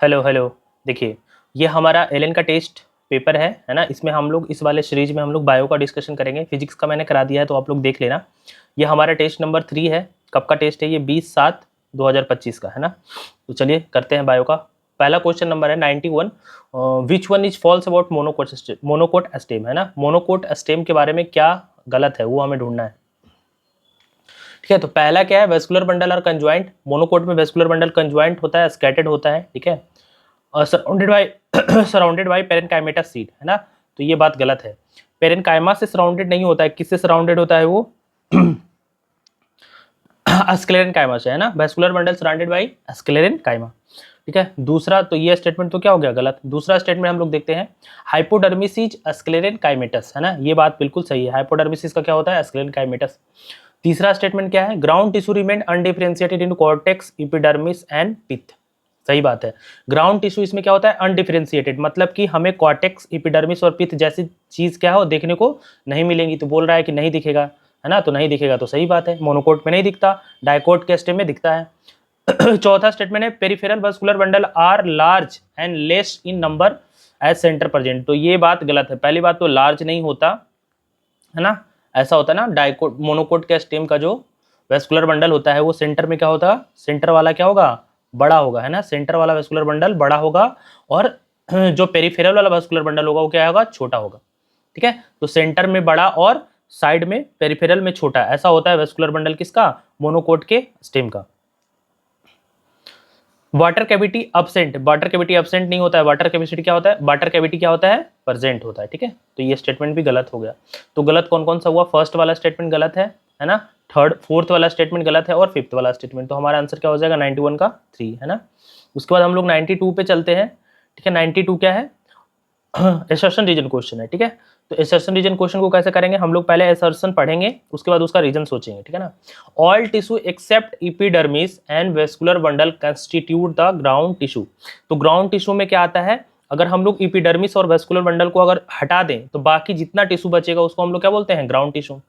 Hello hello. देखिए, ये हमारा एलएन का टेस्ट पेपर है ना। इसमें हम लोग इस वाले सीरीज में हम लोग बायो का डिस्कशन करेंगे। फिजिक्स का मैंने करा दिया है तो आप लोग देख लेना। ये हमारा टेस्ट नंबर 3 है। कब का टेस्ट है ये? 20/7/2025 का है ना। तो चलिए करते हैं बायो का। पहला क्वेश्चन नंबर है 91। Which one is false about monocot stem है ना। मोनोकोट एस्टेम के बारे में क्या गलत है वो हमें ढूंढना है। ठीक है, तो पहला क्या है? वेस्कुलर बंडल और कंज्वाइंट। मोनोकोट में वेस्कुलर बंडल कंज्वाइंट होता है, स्कैटर्ड होता है। ठीक है, surrounded by surrounded by parenchymata seed है ना। तो ये बात गलत है। पेरेन्काइमा से सराउंडेड नहीं होता है। किससे सराउंडेड होता है वो? स्क्लेरेनकाइमा से है ना। Vascular bundle surrounded by sclerenchyma. ठीक है, दूसरा तो ये स्टेटमेंट तो क्या हो गया? गलत। दूसरा स्टेटमेंट हम लोग देखते हैं, हाइपोडर्मिस इज स्क्लेरेनकाइमेटस है ना। ये बात बिल्कुल सही है। हाइपोडर्मिस का क्या होता है? स्क्लेरेनकाइमेटस। तीसरा स्टेटमेंट क्या है? Ground tissue remain undifferentiated in cortex, epidermis and pith. सही बात है। ग्राउंड टिश्यू इसमें क्या होता है? अनडिफरेंशिएटेड, मतलब कि हमें कॉर्टेक्स, एपिडर्मिस और पिथ जैसी चीज क्या हो देखने को नहीं मिलेंगी। तो बोल रहा है कि नहीं दिखेगा है ना। तो नहीं दिखेगा तो सही बात है। मोनोकोट में नहीं दिखता, डाइकोट के स्टेम में दिखता है। चौथा स्टेटमेंट है, peripheral vascular bundle are large and less in number as centre present. तो ये बात गलत है। पहली बात तो लार्ज नहीं होता है ना। ऐसा होता है ना, डाइकोट मोनोकोट के स्टेम का जो वेस्कुलर बंडल होता है वो सेंटर में क्या होता? सेंटर वाला क्या होगा? बड़ा होगा है ना। सेंटर वाला वेस्कुलर बंडल बड़ा होगा और जो पेरिफेरल वाला वेस्कुलर बंडल होगा वो क्या होगा? छोटा होगा। ठीक है, तो सेंटर में बड़ा और साइड में पेरिफेरल में छोटा, ऐसा होता है वेस्कुलर बंडल किसका? मोनोकोट के स्टेम का। Water cavity absent. Water cavity absent नहीं होता है। वाटर कैविटी क्या होता है? वाटर कैविटी क्या होता है? प्रेजेंट होता है। ठीक है, तो ये स्टेटमेंट भी गलत हो गया। तो गलत कौन कौन सा हुआ? फर्स्ट वाला स्टेटमेंट गलत है ना। फोर्थ वाला स्टेटमेंट गलत है और फिफ्थ वाला स्टेटमेंट। तो हमारा आंसर क्या हो जाएगा? 91 का 3 है ना। उसके बाद हम लोग 92 पे चलते हैं। ठीक है, 92 क्या है? एसर्शन रीजन क्वेश्चन है। ठीक है, तो एसर्शन रीजन क्वेश्चन को कैसे करेंगे? हम लोग पहले एसर्शन पढ़ेंगे, उसके बाद उसका रीजन सोचेंगे। ठीक है ना। All tissue except epidermis and vascular bundle constitute the ground tissue. तो ग्राउंड टिश्यू में क्या आता है? अगर हम लोग एपिडर्मिस और वेस्कुलर बंडल को अगर हटा दें तो बाकी जितना टिश्यू बचेगा उसको हम लोग क्या बोलते हैं? Ground tissue.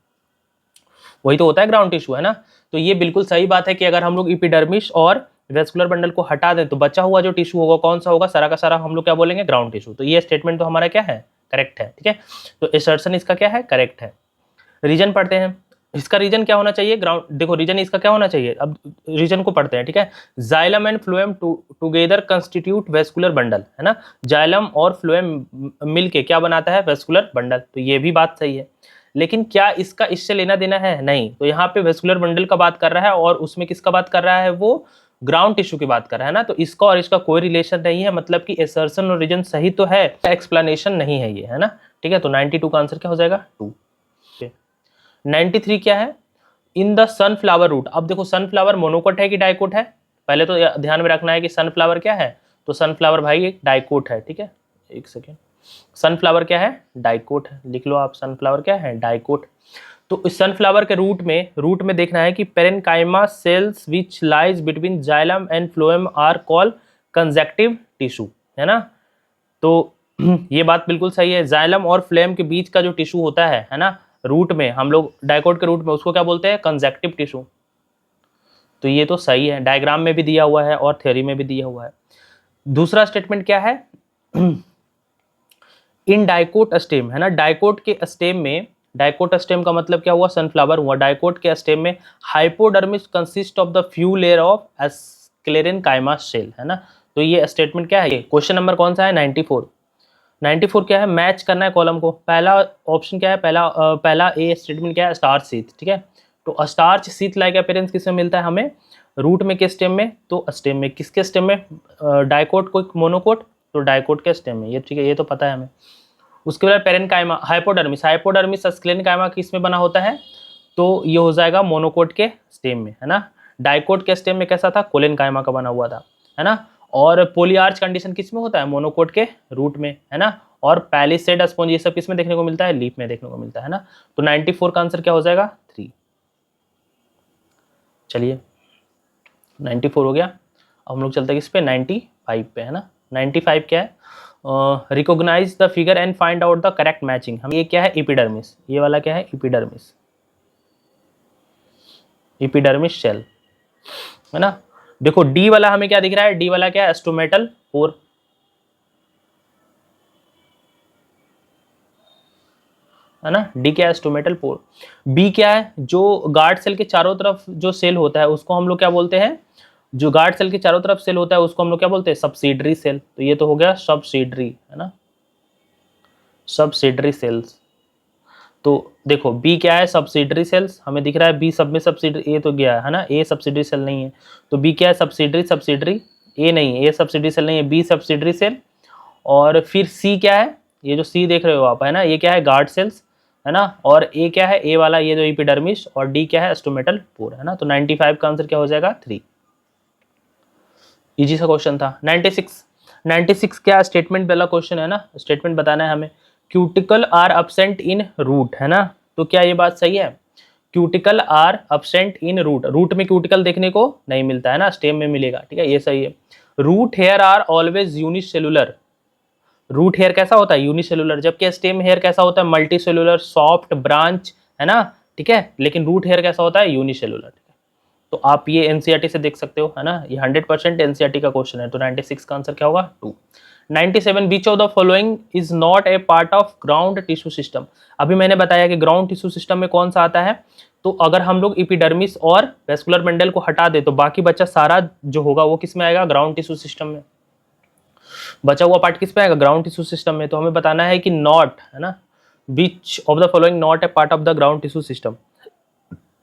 वही तो होता है ग्राउंड टिश्यू है ना। तो ये बिल्कुल सही बात है कि अगर हम लोग एपिडर्मिस और वेस्कुलर बंडल को हटा दें तो बचा हुआ जो टिश्यू होगा कौन सा होगा? सारा का सारा हम लोग क्या बोलेंगे? Ground tissue. तो ये स्टेटमेंट तो हमारा क्या है? करेक्ट है। ठीक है, तो एसर्शन इसका क्या है? करेक्ट है। रीजन पढ़ते हैं। इसका रीजन क्या होना चाहिए? ग्राउंड। देखो रीजन इसका क्या होना चाहिए, अब रीजन को पढ़ते हैं। ठीक है, xylem and phloem together constitute vascular bundle है ना। जाइलम और फ्लोएम मिलके क्या बनाता है? Vascular bundle. तो ये भी बात सही है, लेकिन क्या इसका इससे लेना देना है? नहीं। तो यहाँ पे वेस्कुलर बंडल का बात कर रहा है और उसमें किसका बात कर रहा है? वो ग्राउंड टिश्यू की बात कर रहा है ना। तो इसका और इसका कोई रिलेशन नहीं है, मतलब कि एसर्शन और रीजन सही तो है, एक्सप्लेनेशन नहीं है ये है ना। ठीक है, तो 92 का आंसर क्या हो जाएगा? 2। 93 क्या है? In the sunflower root. अब देखो सनफ्लावर मोनोकोट है कि डाइकोट है? पहले तो ध्यान में रखना है कि सनफ्लावर क्या है। तो सनफ्लावर भाई एक डाइकोट है। ठीक है, एक सेकेंड। सनफ्लावर क्या है? डाइकोट है। लिख लो आप, सनफ्लावर क्या है? डाइकोट। तो इस सनफ्लावर के रूट में देखना है कि parenchyma cells which lies between xylem and phloem are called conjunctive tissue है ना। तो ये बात बिल्कुल सही है। जाइलम और फ्लोएम के बीच का जो टिश्यू होता है ना, रूट में, हम लोग डाइकोट के रूट में उसको क्या बोलते हैं? Conjunctive tissue. तो ये तो सही है, डायग्राम में भी दिया हुआ है और थ्योरी में भी दिया हुआ है। दूसरा स्टेटमेंट क्या है? इन डाइकोट स्टेम है ना। डाइकोट के स्टेम में, डाइकोट स्टेम का मतलब क्या हुआ? सनफ्लावर हुआ। डाइकोट के स्टेम में hypodermis consist of the few layer of sclerenchyma cell है ना। तो ये स्टेटमेंट क्या है? ये क्वेश्चन नंबर कौन सा है? 94। 94 क्या है? मैच करना है कॉलम को। पहला ऑप्शन क्या है? पहला ए स्टेटमेंट क्या है? Starch sheath. ठीक है, तो स्टार्च सीथ लाइक अपीयरेंस किसमें मिलता है हमें? रूट में के स्टेम में। तो स्टेम में, किसके स्टेम में? डाइकोट को मोनोकोट, तो डाइकोट के स्टेम में। ये ठीक है, ये तो पता है हमें। उसके बाद पेरेन्काइमा, हाइपोडर्मिस। हाइपोडर्मिस स्क्लेरेनकाइमा किसमें बना होता है? तो ये हो जाएगा मोनोकोट के स्टेम में है ना। डाइकोट के स्टेम में कैसा था? कोलेनकाइमा का बना हुआ था है ना। और पोलियार्च कंडीशन किसमें होता है? मोनोकोट के रूट में है ना। और पैलिसेड स्पॉन्ज ये सब किसमें देखने को मिलता है? लीफ में देखने को मिलता है ना। तो 94 का आंसर क्या हो जाएगा? 3। चलिए 94 हो गया। अब हम लोग चलते हैं किस पे? 95 पे है ना। 95 क्या है? Recognise the figure and find out the correct matching. हम, ये क्या है? एपिडर्मिस। ये वाला क्या है? एपिडर्मिस। एपिडर्मिस सेल है ना। देखो डी वाला हमें क्या दिख रहा है, डी वाला क्या है, स्टोमेटल पोर, है ना, डी क्या है, स्टोमेटल पोर। बी क्या है, जो गार्ड सेल के चारों तरफ जो सेल होता है उसको हम लोग क्या बोलते हैं, जो गार्ड सेल के चारों तरफ सेल होता है उसको हम लोग क्या बोलते हैं, सब्सिडरी सेल। तो ये तो हो गया सब्सिडरी, है ना, सब्सिडरी सेल्स। तो देखो बी क्या है, सब्सिडरी सेल्स, हमें दिख रहा है बी सब में सब्सिडरी, ए तो गया है ना, ए सब्सिडरी सेल नहीं है, तो बी क्या है, सब्सिडरी, सब्सिडरी, ए नहीं है, ए सब्सिडरी सेल नहीं है, बी सब्सिडरी सेल। और फिर सी क्या है, ये जो सी देख रहे हो आप, है ना, ये क्या है, गार्ड सेल्स, है ना, और ए क्या है, ए वाला ये जो एपिडर्मिस, और डी क्या है, स्टोमेटल पोर, है ना। तो 95 का आंसर क्या हो जाएगा, 3। इजी सा क्वेश्चन था। 96 क्या स्टेटमेंट वाला क्वेश्चन है ना, स्टेटमेंट बताना है हमें। Cuticle are absent in root, है ना, तो क्या ये बात सही है, cuticle are absent in root, root में क्यूटिकल देखने को नहीं मिलता है ना, स्टेम में मिलेगा, ठीक है, ये सही है। Root hair are always unicellular, root hair कैसा होता है, यूनिसेलुलर, जबकि स्टेम हेयर कैसा होता है, मल्टीसेलुलर, सॉफ्ट ब्रांच, है ना, ठीक है, लेकिन रूट हेयर कैसा होता है, यूनिसेलुलर। तो आप ये एनसीईआरटी से देख सकते हो, है ना, ये 100% एनसीईआरटी का क्वेश्चन है। तो 96 का आंसर क्या होगा, 2। 97 विच of the following is not a part of ground tissue system. अभी मैंने बताया कि ग्राउंड टिश्यू सिस्टम में कौन सा आता है, तो अगर हम लोग एपिडर्मिस और वेस्कुलर बंडल को हटा दे तो बाकी बचा सारा जो होगा वो किस में आएगा, ग्राउंड टिश्यू सिस्टम में। बचा हुआ पार्ट किस में आएगा, ग्राउंड टिश्यू सिस्टम में। तो हमें बताना है कि नॉट, है ना, विच of the following not a part of the ground tissue system.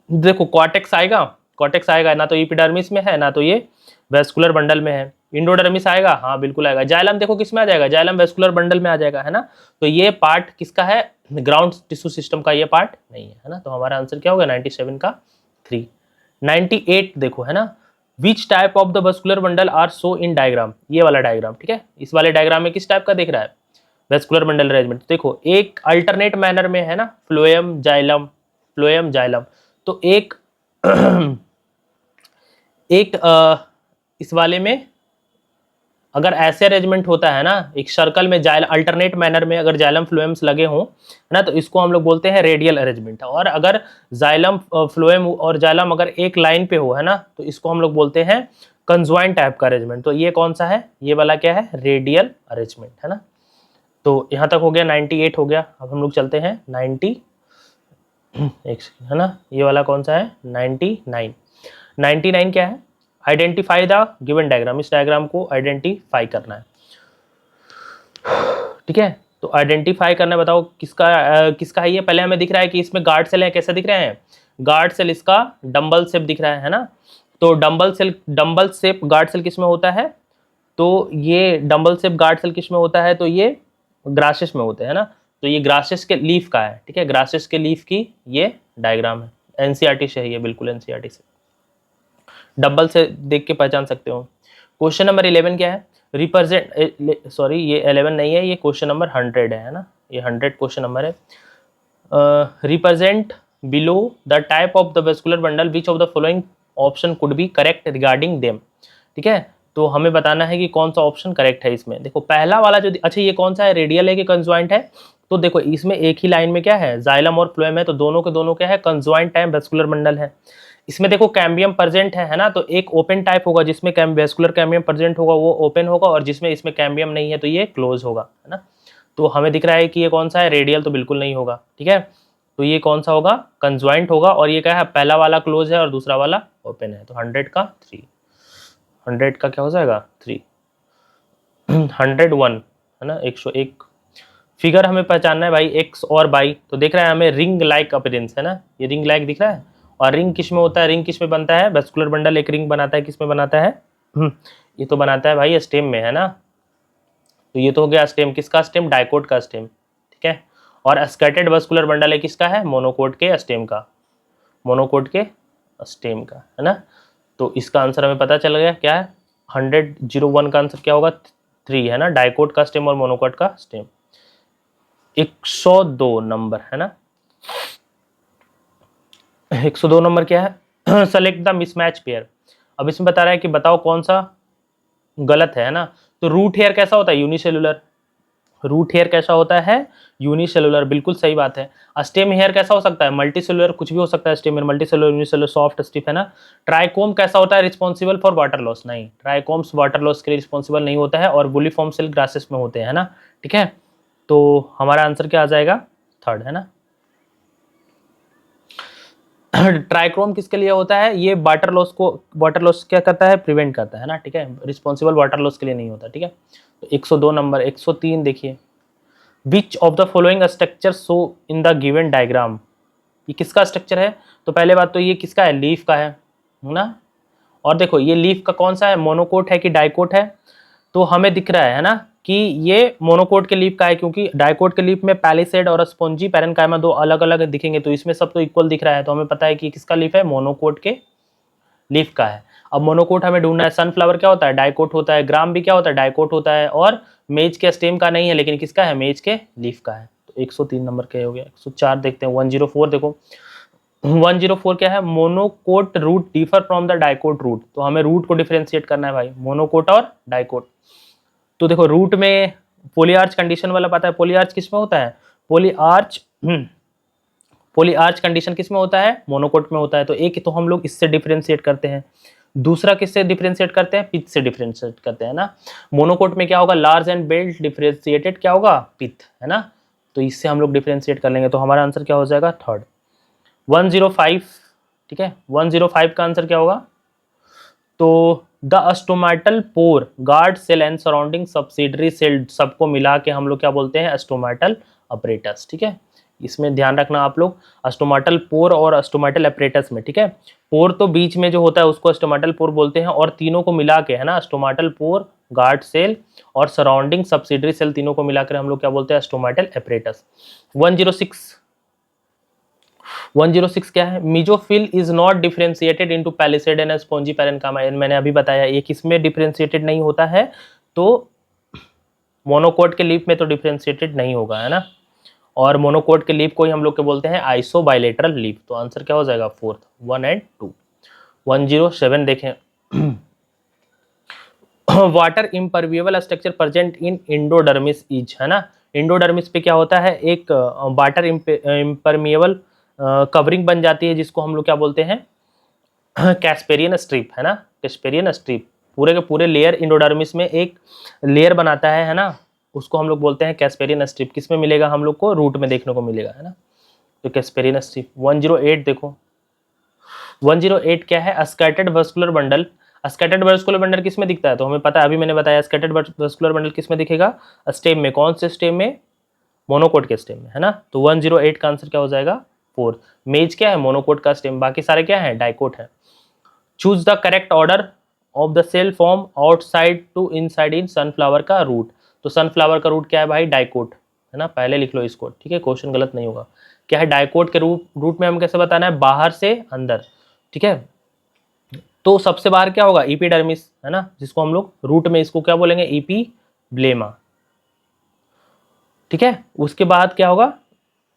देखो कॉर्टेक्स आएगा, कॉर्टेक्स आएगा, ना तो एपिडर्मिस में है ना तो ये वेस्कुलर बंडल में है। इंडोडर्मिस आएगा, हाँ बिल्कुल आएगा। जाइलम देखो किस में आ जाएगा, जाइलम वेस्कुलर बंडल में आ जाएगा, है ना। तो ये पार्ट किसका है, ग्राउंड टिश्यू सिस्टम का ये पार्ट नहीं है ना। तो हमारा आंसर क्या होगा, 97 का 3। 98 देखो, है ना, which type of the vascular bundle are so in diagram, ये वाला डायग्राम, ठीक है, इस वाले डायग्राम में किस टाइप का दिख रहा है, वेस्कुलर बंडल अरेंजमेंट। देखो एक अल्टरनेट मैनर में है ना, फ्लोएम जाइलम, फ्लोएम जाइलम। तो एक एक इस वाले में अगर ऐसे अरेंजमेंट होता है ना, एक सर्कल में जाइल अल्टरनेट मैनर में अगर जाइलम फ्लोएम्स लगे हों, है ना, तो इसको हम लोग बोलते हैं रेडियल अरेंजमेंट। और अगर जाइलम फ्लोएम और जाइलम अगर एक लाइन पे हो, है ना, तो इसको हम लोग बोलते हैं कंजॉइंट टाइप का अरेंजमेंट। तो ये कौन सा है, ये वाला क्या है, रेडियल अरेंजमेंट, है ना। तो यहाँ तक हो गया, 98 हो गया। अब हम लोग चलते हैं 90, एक सेकंड, है ना, ये वाला कौन सा है, 99। 99 क्या है, आइडेंटिफाई द गिवन डायग्राम, इस डायग्राम को आइडेंटिफाई करना है, ठीक है। तो आइडेंटिफाई करना है, बताओ किसका किसका है ये। पहले हमें दिख रहा है कि इसमें गार्ड सेल है, कैसे दिख रहे हैं, गार्ड सेल इसका डंबल शेप दिख रहा है ना। तो डंबल शेप गार्ड सेल किस में होता है, तो ये डंबल शेप गार्ड सेल किस में होता है, तो ये ग्रासेस में होते हैं ना। तो ये ग्रासेस के लीफ का है, ठीक है, ग्रासेस के लीफ की ये डायग्राम है। एनसीईआरटी से है ये, बिल्कुल एनसीईआरटी से, डबल से देख के पहचान सकते हो। क्वेश्चन नंबर 11 क्या है, रिप्रेजेंट, सॉरी ये 11 नहीं है, ये क्वेश्चन नंबर 100 है ना, ये 100 क्वेश्चन नंबर है। Represent below the type of the vascular bundle which of the following option could be correct regarding them, ठीक है। तो हमें बताना है कि कौन सा ऑप्शन करेक्ट है इसमें। देखो पहला वाला जो, अच्छा ये कौन सा है, रेडियल है कि कंजॉइंट है, तो देखो इसमें एक ही लाइन में क्या है, जाइलम और फ्लोएम है, तो दोनों के दोनों क्या है, कंजॉइंट टाइप वेस्कुलर बंडल है। इसमें देखो कैम्बियम प्रेजेंट है ना, तो एक ओपन टाइप होगा, जिसमें वेस्कुलर कैम्बियम प्रेजेंट होगा वो ओपन होगा, और जिसमें इसमें कैम्बियम नहीं है तो ये क्लोज होगा, है ना। तो हमें दिख रहा है कि ये कौन सा है, रेडियल, तो बिल्कुल नहीं होगा, ठीक है। तो ये कौन सा होगा, कंजॉइंट होगा। और ये क्या है, पहला वाला क्लोज है और दूसरा वाला ओपन है। तो 100 का 3, 100 का क्या हो जाएगा 3। 101 है ना, 101। फिगर हमें पहचानना है भाई, एक्स और बाई। तो देख रहा है हमें रिंग लाइक अपीयरेंस, है ना, ये रिंग लाइक दिख रहा है। और रिंग किस में होता है, रिंग किस में बनता है, वेस्कुलर बंडल एक रिंग बनाता है, किस में बनाता है, ये तो बनाता है भाई स्टेम में, है ना। तो ये तो हो गया स्टेम, किसका स्टेम, डाइकोट का स्टेम, ठीक है। और स्कैटर्ड वेस्कुलर बंडल है किसका है, मोनोकोट के स्टेम का, मोनोकोट के स्टेम का, है ना। तो इसका आंसर हमें पता चल गया क्या है, 101 का आंसर क्या होगा, 3, है ना, डाइकोट का स्टेम और मोनोकोट का स्टेम। 102 नंबर, है ना, 102 नंबर क्या है, सेलेक्ट द मिसमैच पेयर। अब इसमें बता रहा है कि बताओ कौन सा गलत है ना। तो रूट हेयर कैसा होता है, यूनिसेलुलर, रूट हेयर कैसा होता है, यूनिसेलुलर, बिल्कुल सही बात है। स्टेम हेयर कैसा हो सकता है, मल्टी सेलुलर, कुछ भी हो सकता है, stem hair multicellular, unicellular, soft, stiff, है ना। ट्राइकोम कैसा होता है, रिस्पॉन्सिबल फॉर वाटर लॉस, नहीं, ट्राइकोम्स वाटर लॉस के लिए रिस्पॉन्सिबल नहीं होता है, और बुलिफॉर्म सेल ग्रासेस में होते हैं, है ना, ठीक है। तो हमारा आंसर क्या आ जाएगा, थर्ड, है ना। ट्राइक्रोम किसके लिए होता है, ये वाटर लॉस क्या करता है, प्रिवेंट करता है ना, ठीक है, रिस्पॉन्सिबल वाटर लॉस के लिए नहीं होता, ठीक है। तो 102 नंबर। 103 देखिए, विच of the following structure show in the given diagram, ये किसका स्ट्रक्चर है, तो पहले बात तो ये किसका है, लीफ का है ना। और देखो ये लीफ का कौन सा है, मोनोकोट है कि डाइकोट है, तो हमें दिख रहा है ना कि ये मोनोकोट के लीफ का है, क्योंकि डाइकोट के लीफ में पैलिसेड और स्पॉन्जी पैरेन्काइमा दो अलग अलग दिखेंगे, तो इसमें सब तो इक्वल दिख रहा है, तो हमें पता है कि किसका लीफ है, मोनोकोट के लीफ का है। अब मोनोकोट हमें ढूंढना है, सनफ्लावर क्या होता है, डाइकोट होता है, ग्राम भी क्या होता है, डाइकोट होता है, और मेज के स्टेम का नहीं है, लेकिन किसका है, मेज के लीफ का है। तो 103 नंबर क्या हो गया। 104 देखते हैं, 104 देखो, 104 क्या है, monocot root differ from the dicot root, तो हमें रूट को डिफरेंशिएट करना है भाई, मोनोकोट और डाइकोट। तो देखो रूट में पोलीआर्च कंडीशन वाला पता है, पोलीआर्च किसमें होता है, पोलीआर्च कंडीशन किसमें होता है, मोनोकोट में होता है, तो एक तो हम लोग इससे डिफरेंशिएट करते हैं, दूसरा किससे डिफरेंशिएट करते हैं, पिथ से डिफरेंशिएट करते हैं ना। मोनोकोट में क्या होगा, लार्ज एंड बेल्ट, डिफरेंशिएटेड क्या होगा, पिथ, है ना, तो इससे हम लोग डिफरेंशिएट कर लेंगे, तो हमारा आंसर क्या हो जाएगा, थर्ड। 105, ठीक है, 105 का आंसर क्या होगा, तो the stomatal pore guard cell and surrounding subsidiary cell, सबको मिला के हम लोग क्या बोलते हैं, स्टोमेटल अपरेटस, ठीक है, इसमें ध्यान रखना आप लोग, स्टोमेटल पोर और स्टोमेटल अपरेटस में, ठीक है। पोर तो बीच में जो होता है उसको स्टोमेटल पोर बोलते हैं, और तीनों को मिला के, है ना, स्टोमेटल पोर, गार्ड सेल और सराउंडिंग सब्सिडरी सेल, तीनों को मिलाकर हम लोग क्या बोलते हैं, स्टोमेटल अपरेटस। 106 क्या है, mesophyll is not differentiated into palisade and spongy parenchyma, मैंने अभी बताया ये किसमें डिफरेंशिएटेड नहीं होता है, तो मोनोकोट के लीफ में तो डिफरेंशिएटेड नहीं होगा, है ना, और मोनोकोट के लीफ को ही हम लोग के बोलते हैं आइसोबाइलेटरल लीफ, तो आंसर क्या हो जाएगा, फोर्थ, 1 और 2। 107 देखें, water impermeable structure present in endodermis is, है ना, इंडोडर्मिस पे क्या होता है, एक वाटर इम्परमिएबल कवरिंग बन जाती है, जिसको हम लोग क्या बोलते हैं, कैस्पेरियन स्ट्रिप, है ना, कैस्पेरियन स्ट्रिप, पूरे के पूरे लेयर इंडोडर्मिस में एक लेयर बनाता है ना, उसको हम लोग बोलते हैं कैस्पेरियन स्ट्रिप। किसमें मिलेगा हम लोग को, रूट में देखने को मिलेगा, है ना, तो कैस्पेरियन स्ट्रिप। 108 देखो, 108 क्या है, scattered vascular bundle, scattered vascular bundle किसमें दिखता है, तो हमें पता है, अभी मैंने बताया, स्कैटर्ड वस्कुलर बंडल किसमें दिखेगा, स्टेम में, कौन से स्टेम में, मोनोकोट के स्टेम में, है ना, तो 108 का आंसर क्या हो जाएगा, फोर्थ। मेज क्या है, मोनोकोट का स्टेम, बाकी सारे क्या है, डाइकोट है। Choose the correct order of the cell form outside to inside in sunflower का रूट, तो सनफ्लावर का रूट क्या है भाई, डाइकोट, है ना, पहले लिख लो इसको, ठीक है, क्वेश्चन गलत नहीं होगा। क्या है, डाइकोट के रूट में हम कैसे बताना है, बाहर से अंदर, ठीक है, तो सबसे बाहर क्या होगा, इपीडर्मिस, है ना, जिसको हम लोग रूट में इसको क्या बोलेंगे, इपीब्लेमा, ठीक है। उसके बाद क्या होगा,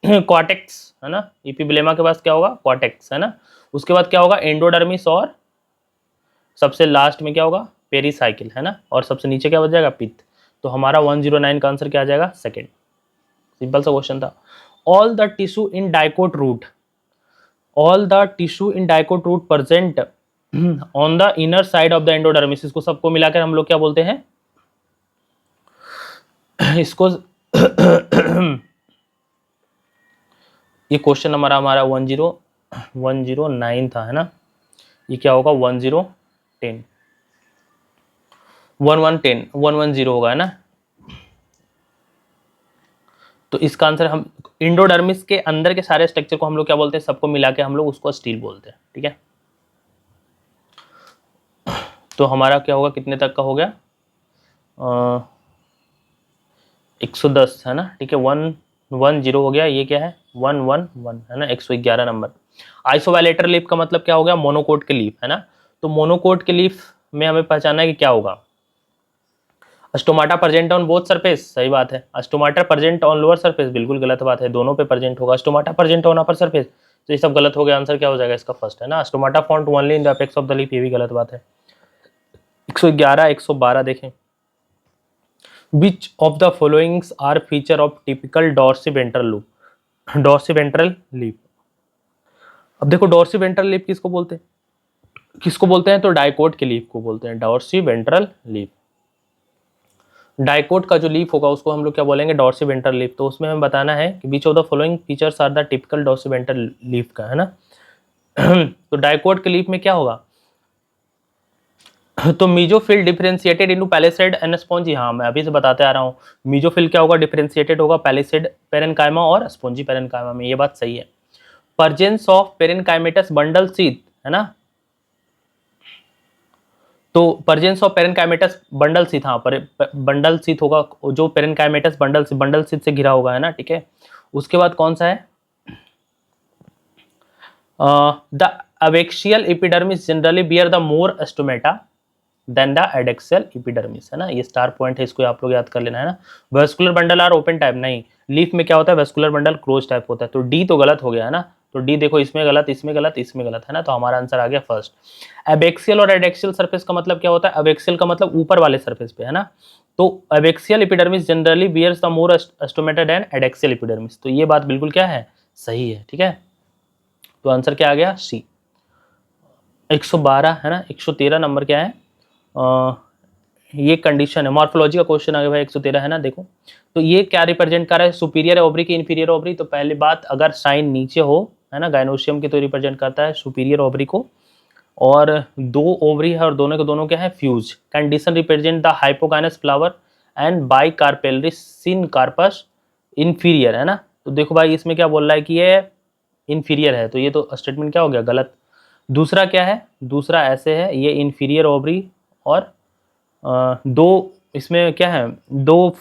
कॉर्टेक्स, है ना, इपीब्लेमा के पास क्या होगा, कॉर्टेक्स, है ना। उसके बाद क्या होगा, एंडोडर्मिस, और सबसे लास्ट में क्या होगा, पेरीसाइकिल, है ना, और सबसे नीचे क्या बच जाएगा, पित्त। तो हमारा 109 का आंसर क्या आ जाएगा, सेकेंड। सिंपल सा क्वेश्चन था। All the tissue in dicot root, all the tissue in dicot root present on the inner side of the endodermis, इसको सबको मिलाकर हम लोग क्या बोलते हैं, इसको ये क्वेश्चन नंबर हमारा 109 था, है ना, ये क्या होगा, 1110 110 होगा, है ना। तो इसका आंसर हम इंडोडर्मिस के अंदर के सारे स्ट्रक्चर को हम लोग क्या बोलते हैं, सबको मिला के हम लोग उसको स्टील बोलते हैं, ठीक है। तो हमारा क्या होगा, कितने तक का हो गया, 110, है ना, ठीक है, 110 हो गया, ये क्या है, 111, है ना, 111 नंबर। आइसोबाइलेटरल लीफ का मतलब क्या हो गया, मोनोकोट के लीफ, है ना, तो मोनोकोट के लीफ में हमें पहचानना है कि क्या होगा, stomata present on both surface, सही बात है, stomata present on lower surface, बिल्कुल गलत बात है, दोनों पे प्रेजेंट होगा, stomata present on upper surface, तो ये सब गलत हो गया, आंसर क्या हो जाएगा इसका, फर्स्ट, है ना, stomata found only in the apex of the leaf, ये भी गलत बात है। 111 112 देखें, which of the followings are feature of typical dorsiventral leaf, dorsiventral leaf. अब देखो डॉर्सिवेंट्रल लीप किसको बोलते हैं, किसको बोलते हैं, तो डाइकोट के लीफ को बोलते हैं, डॉर्सिवेंट्रल लीफ। डाइकोट का जो लीफ होगा उसको हम लोग क्या बोलेंगे, डॉर्सिवेंट्रल लीफ। तो उसमें हमें बताना है कि which of the following features are the typical dorsiventral leaf का, है ना। तो डाइकोट के लीफ में क्या होगा, तो mesophyll differentiated into palisade and spongy. हाँ मैं अभी से बताते आ रहा हूँ, मीजोफिल क्या होगा, डिफरेंशिएटेड होगा पैलिसेड पेरेनकाइमा और स्पॉन्जी पेरेनकाइमा में, ये बात सही है। परजेंस ऑफ पेरेनकाइमेटस बंडल सीथ, है ना, तो परजेंस ऑफ पेरेनकाइमेटस बंडल सीथ, हाँ बंडल सीथ होगा जो पेरेनकाइमेटस बंडल सीथ से घिरा होगा, है ना, ठीक है। उसके बाद कौन सा है, the abaxial epidermis generally bear the more stomata than the adaxial epidermis, है ना, ये स्टार पॉइंट है, इसको आप लोग याद कर लेना, है ना। Vascular bundle are open type, नहीं, लीफ में क्या होता है, वेस्कुलर बंडल क्लोज टाइप होता है। तो डी तो गलत हो गया, है ना, तो डी देखो इसमें गलत, इसमें गलत, इसमें गलत, है ना, तो हमारा आंसर आ गया फर्स्ट। एबेक्सियल और एडेक्सियल सरफेस का मतलब क्या होता है, एबेक्सियल का मतलब ऊपर वाले सरफेस पे, है ना, तो abaxial epidermis generally bears the more stomata than adaxial epidermis, तो ये बात बिल्कुल क्या है, सही है, ठीक है। तो आंसर क्या आ गया, सी। 112, है ना, 113 नंबर क्या है, ये कंडीशन है, मॉर्फोलॉजी का क्वेश्चन आ गया भाई 113, है ना। देखो तो ये क्या रिप्रेजेंट कर रहा है, सुपीरियर ओवरी की इंफीरियर ओवरी, तो पहली बात अगर साइन नीचे हो, है ना, गायनोशियम की, तो रिप्रेजेंट करता है सुपीरियर ओवरी को, और दो ओवरी है और दोनों के दोनों क्या है, fuse. Condition represent the hypogynous flower and bicarpellary syncarpous inferior, है ना। तो देखो भाई इसमें क्या बोल रहा है कि ये इंफीरियर है, तो ये तो स्टेटमेंट क्या हो गया, गलत। दूसरा क्या है, दूसरा ऐसे है, ये इंफीरियर ओवरी और दो इसमें क्या है, दो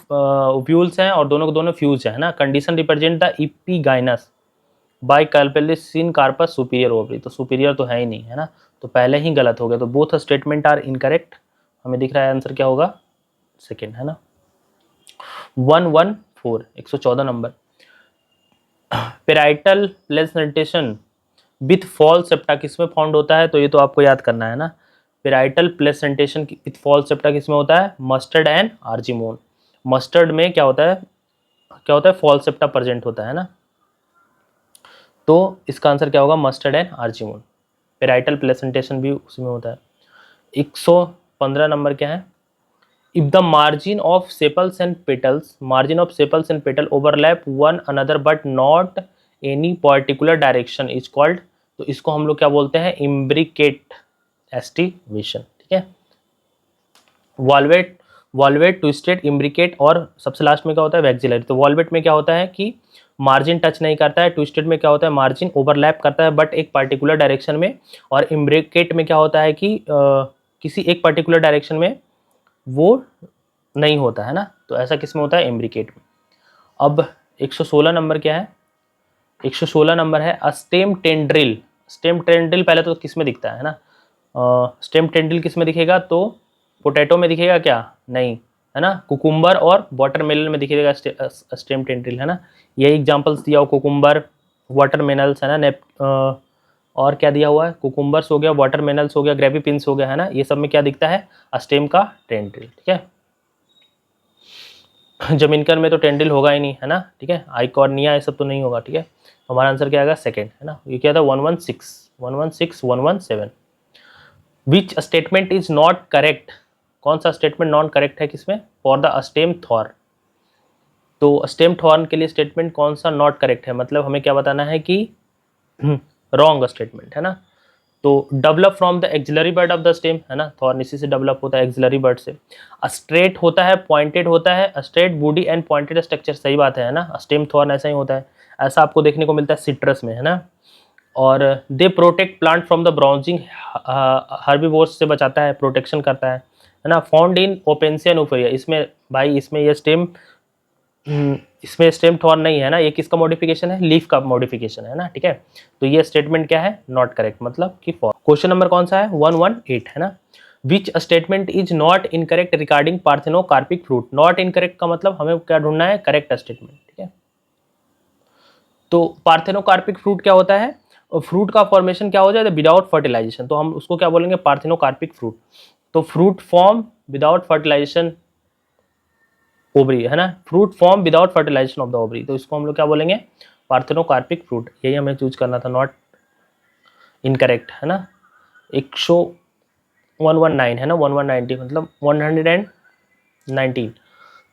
व्यूल्स हैं और दोनों के दोनों फ्यूज है ना। Condition represent the epigynous bicarpellary syncarpous superior ovary, तो सुपीरियर तो है ही नहीं, है ना, तो पहले ही गलत हो गया, तो बोथ स्टेटमेंट आर इनकरेक्ट। हमें दिख रहा है आंसर क्या होगा, सेकेंड, है ना। 114, 114 number, parietal placentation with fall septa किसमें फाउंड होता है, तो ये तो आपको याद करना है ना। Parietal placentation with fall septa किसमें होता है, मस्टर्ड एंड आर्जिमोन। मस्टर्ड में क्या होता है, क्या होता है, फॉल सेप्टा प्रेजेंट होता है ना, तो इसका आंसर क्या होगा, mustard and argemone. Parietal placentation भी उसी में होता है। 115 नंबर क्या है, if the margin of sepals and petals, margin of sepals and petal overlap one another but not any particular direction is called, तो इसको हम लोग क्या बोलते हैं, इम्ब्रिकेट एस्टिवेशन, ठीक है। वॉल्वेट, वॉल्वेट, ट्विस्टेड, इम्ब्रिकेट और सबसे लास्ट में क्या होता है, वैक्सिलरी। तो वॉल्वेट में क्या होता है कि मार्जिन टच नहीं करता है, ट्विस्टेड में क्या होता है, मार्जिन ओवरलैप करता है बट एक पर्टिकुलर डायरेक्शन में, और इम्ब्रिकेट में क्या होता है कि किसी एक पर्टिकुलर डायरेक्शन में वो नहीं होता है ना, तो ऐसा किस में होता है, इम्ब्रिकेट में। अब 116 नंबर क्या है, 116 नंबर है स्टेम टेंड्रिल। स्टेम टेंड्रिल पहले तो किस में दिखता है ना, स्टेम टेंड्रिल किस में दिखेगा, तो पोटैटो में दिखेगा क्या, नहीं, है ना, कुकुम्बर और वाटरमेलन में दिखेगा स्टेम टेंड्रिल, है ना। ये एग्जांपल्स दिया हो, कुकुम्बर, वाटरमेनल्स, है ना, और क्या दिया हुआ है, कुकुम्बर्स हो गया, वाटरमेनल्स हो गया, ग्रेवी पिंस हो गया, है ना, ये सब में क्या दिखता है, स्टेम का टेंड्रिल, ठीक है। जमीनकर में तो टेंड्रिल होगा ही नहीं, है ना, ठीक है, आइकॉर्निया ये सब तो नहीं होगा, ठीक है। हमारा आंसर क्या आएगा, सेकेंड, है ना। ये क्या था, 117 which statement is not correct, कौन सा स्टेटमेंट नॉन करेक्ट है किसमें, फॉर द स्टेम थॉर्न। तो स्टेम थॉर्न के लिए स्टेटमेंट कौन सा नॉट करेक्ट है, मतलब हमें क्या बताना है कि रॉन्ग स्टेटमेंट, है ना। तो develop from the axillary bud of the stem, है ना, थॉर्न इसी से डेवलप होता है, एक्सिलरी बर्ड से। स्ट्रेट होता है, पॉइंटेड होता है, straight body and pointed structure, सही बात है ना, स्टेम थॉर्न ऐसा ही होता है, ऐसा आपको देखने को मिलता है सिट्रस में, है ना। और they protect plant from the browsing herbivores से बचाता है, प्रोटेक्शन करता है ना। फाउंड इन ओपेंसिया नुफेरिया, इसमें भाई इसमें ये स्टेम, इसमें स्टेम थॉर्न नहीं है ना, ये किसका मॉडिफिकेशन है, लीफ का मॉडिफिकेशन है ना, ठीक है। तो ये स्टेटमेंट क्या है, नॉट करेक्ट, मतलब कि फॉर। क्वेश्चन नंबर कौन सा है, 118, है ना। Which statement is not incorrect regarding parthenocarpic fruit. Not incorrect का मतलब हमें क्या ढूंढना है, करेक्ट स्टेटमेंट, ठीक है। तो पार्थेनोकार्पिक फ्रूट क्या होता है, फ्रूट का फॉर्मेशन क्या हो जाए विदाउट फर्टिलाइजेशन, तो हम उसको क्या बोलेंगे, पार्थेनोकार्पिक फ्रूट। तो fruit form without fertilisation ovary है ना, fruit form without fertilisation of the ovary, तो इसको हम लोग क्या बोलेंगे, पार्थेनोकार्पिक फ्रूट, यही हमें चूज करना था, नॉट इनकरेक्ट है ना। 119 है ना, 1190 मतलब 119।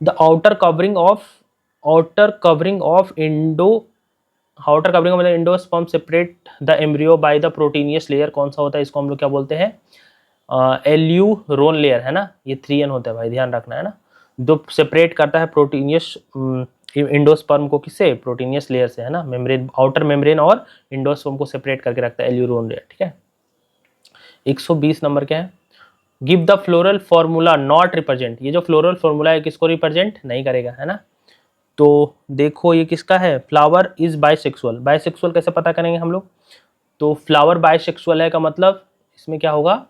द आउटर कवरिंग मतलब endosperm separate the embryo by the proteinaceous layer, कौन सा होता है, इसको हम लोग क्या बोलते हैं, एल्यूरोन लेयर है ना, ये 3N होता है भाई, ध्यान रखना है ना, जो सेपरेट करता है प्रोटीनियस इंडोस्पर्म को, किससे, प्रोटीनियस लेयर से है ना, मेम्ब्रेन, आउटर मेम्ब्रेन और इंडोस्पर्म को सेपरेट करके रखता है एल्यूरोन लेयर, ठीक है। 120 नंबर क्या है, give the floral formula not represent, ये जो फ्लोरल फॉर्मूला है किसको रिप्रेजेंट नहीं करेगा है ना, तो देखो ये किसका है, फ्लावर इज बाइसेक्सुअल, बाइसेक्सुअल कैसे पता करेंगे हम लोग, तो फ्लावर बाइसेक्सुअल है का मतलब इसमें क्या होगा,